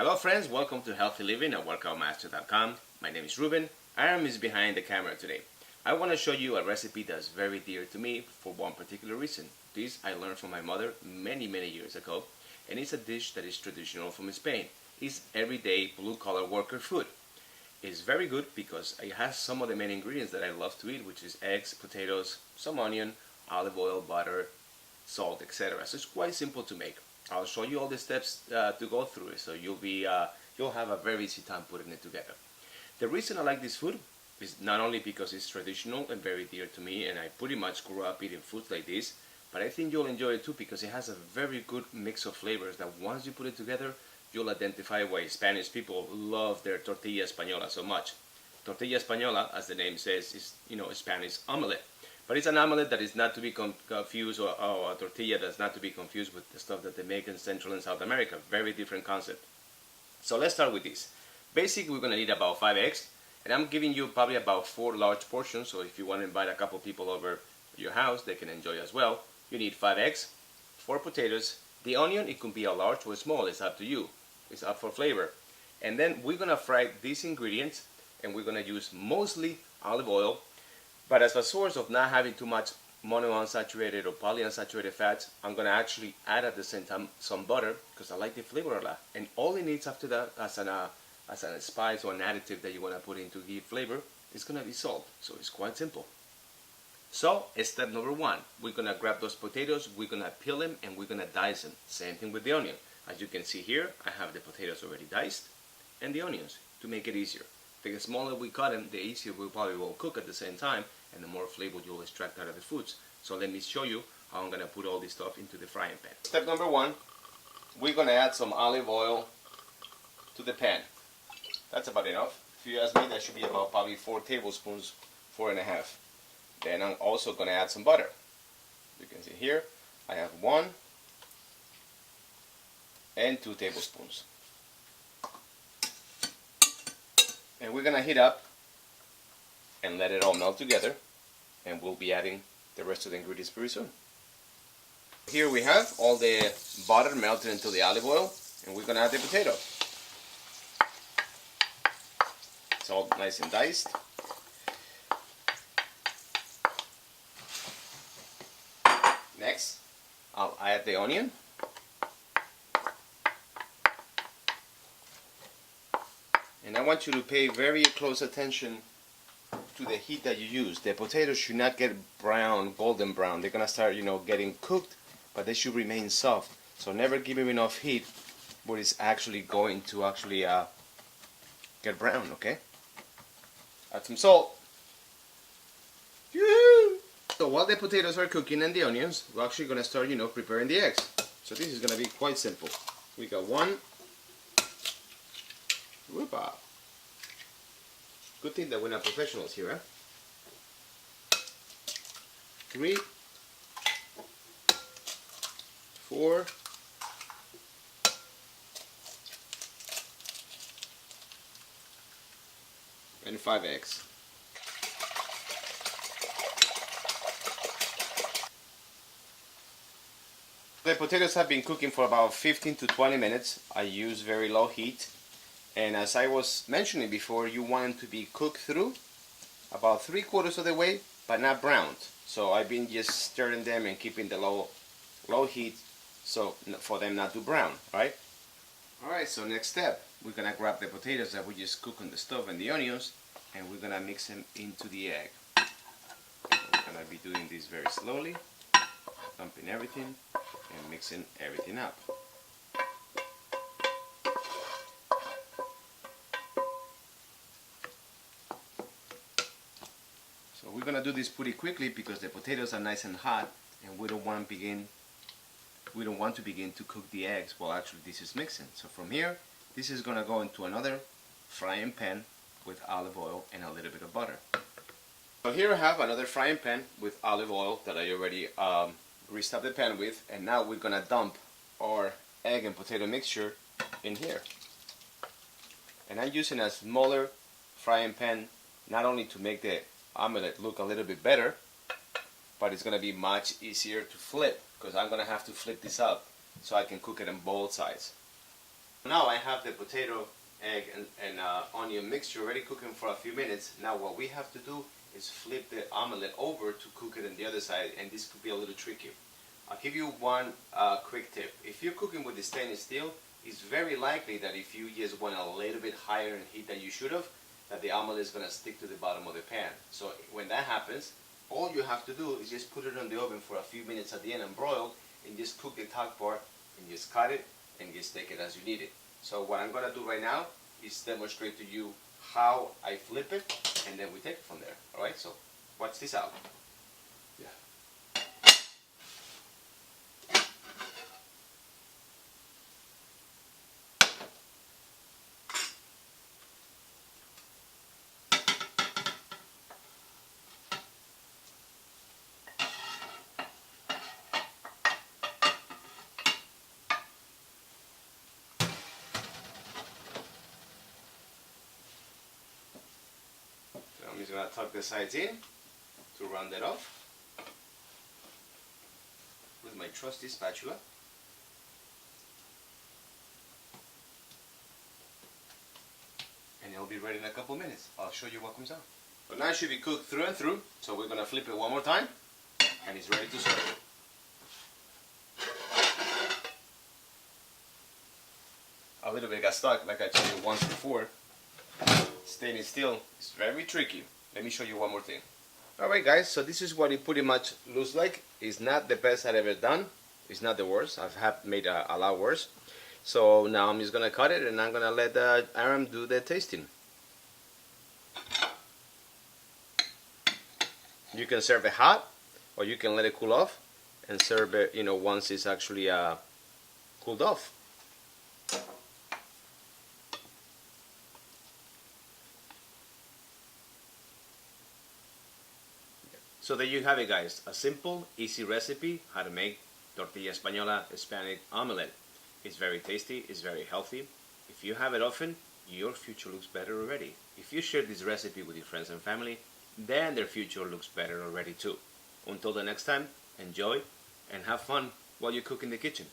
Hello friends, welcome to Healthy Living at WorkoutMaster.com. My name is Ruben. Aram is behind the camera today. I want to show you a recipe that's very dear to me for one particular reason. This I learned from my mother many years ago, and it's a dish that is traditional from Spain. It's everyday blue-collar worker food. It's very good because it has some of the main ingredients that I love to eat, which is eggs, potatoes, some onion, olive oil, butter, salt, etc. So it's quite simple to make. I'll show you all the steps to go through it, so you'll have a very easy time putting it together. The reason I like this food is not only because it's traditional and very dear to me, and I pretty much grew up eating foods like this, but I think you'll enjoy it too because it has a very good mix of flavors that once you put it together, you'll identify why Spanish people love their Tortilla Española so much. Tortilla Española, as the name says, is Spanish omelette. But it's an omelette that is not to be confused, or a tortilla that's not to be confused with the stuff that they make in Central and South America. Very different concept. So let's start with this. Basically, we're going to need about 5 eggs, and I'm giving you probably about 4 large portions, so if you want to invite a couple people over your house, they can enjoy as well. You need 5 eggs, 4 potatoes. The onion, it can be a large or small, it's up to you. It's up for flavor. And then we're going to fry these ingredients, and we're going to use mostly olive oil. But as a source of not having too much monounsaturated or polyunsaturated fats, I'm going to actually add at the same time some butter because I like the flavor a lot. And all it needs after that as a spice or an additive that you want to put in to give flavor is going to be salt. So it's quite simple. So step number 1, we're going to grab those potatoes, we're going to peel them, and we're going to dice them. Same thing with the onion. As you can see here, I have the potatoes already diced and the onions to make it easier. The smaller we cut them, the easier we probably will cook at the same time, and the more flavor you'll extract out of the foods. So let me show you how I'm going to put all this stuff into the frying pan. Step number 1, we're going to add some olive oil to the pan. That's about enough. If you ask me, that should be about probably 4 tablespoons, 4.5. Then I'm also going to add some butter. You can see here, I have 1 and 2 tablespoons. And we're going to heat up and let it all melt together, and we'll be adding the rest of the ingredients very soon. Here we have all the butter melted into the olive oil, and we're going to add the potato. It's all nice and diced. Next, I'll add the onion. And I want you to pay very close attention to the heat that you use. The potatoes should not get brown, golden brown. They're going to start, getting cooked, but they should remain soft. So never give them enough heat where it's actually going to get brown, okay? Add some salt. So while the potatoes are cooking and the onions, we're actually going to start, preparing the eggs. So this is going to be quite simple. We got 1. Whoopa. Good thing that we're not professionals here, huh? 3, 4, and 5 eggs. The potatoes have been cooking for about 15 to 20 minutes. I use very low heat. And as I was mentioning before, you want them to be cooked through about 3/4 of the way, but not browned. So I've been just stirring them and keeping the low heat so for them not to brown, right? Alright, so next step, we're going to grab the potatoes that we just cooked on the stove and the onions, and we're going to mix them into the egg. We're going to be doing this very slowly, dumping everything and mixing everything up. So we're going to do this pretty quickly because the potatoes are nice and hot, and we don't want to begin to cook the eggs while actually this is mixing. So from here, this is going to go into another frying pan with olive oil and a little bit of butter. So here I have another frying pan with olive oil that I already greased up the pan with, and now we're going to dump our egg and potato mixture in here. And I'm using a smaller frying pan not only to make the omelette look a little bit better, but it's going to be much easier to flip because I'm going to have to flip this up so I can cook it on both sides. Now I have the potato, egg, and onion mixture already cooking for a few minutes. Now what we have to do is flip the omelette over to cook it on the other side, and this could be a little tricky. I'll give you one quick tip. If you're cooking with the stainless steel, it's very likely that if you just went a little bit higher in heat than you should have, that the omelette is going to stick to the bottom of the pan. So when that happens, all you have to do is just put it in the oven for a few minutes at the end and broil, and just cook the top part, and just cut it, and just take it as you need it. So what I'm going to do right now is demonstrate to you how I flip it, and then we take it from there. Alright, so watch this out. Yeah. I'm just going to tuck the sides in to round it off with my trusty spatula. And it'll be ready in a couple minutes. I'll show you what comes out. But now it should be cooked through and through, so we're going to flip it one more time, and it's ready to serve. A little bit got stuck, like I told you once before. Stainless steel is very tricky. Let me show you one more thing. Alright guys, so this is what it pretty much looks like. It's not the best I've ever done. It's not the worst. I've made a lot worse. So now I'm just going to cut it, and I'm going to let Aram do the tasting. You can serve it hot, or you can let it cool off and serve it, you know, once it's actually cooled off. So there you have it guys, a simple, easy recipe how to make Tortilla Española Hispanic omelette. It's very tasty, it's very healthy. If you have it often, your future looks better already. If you share this recipe with your friends and family, then their future looks better already too. Until the next time, enjoy and have fun while you cook in the kitchen.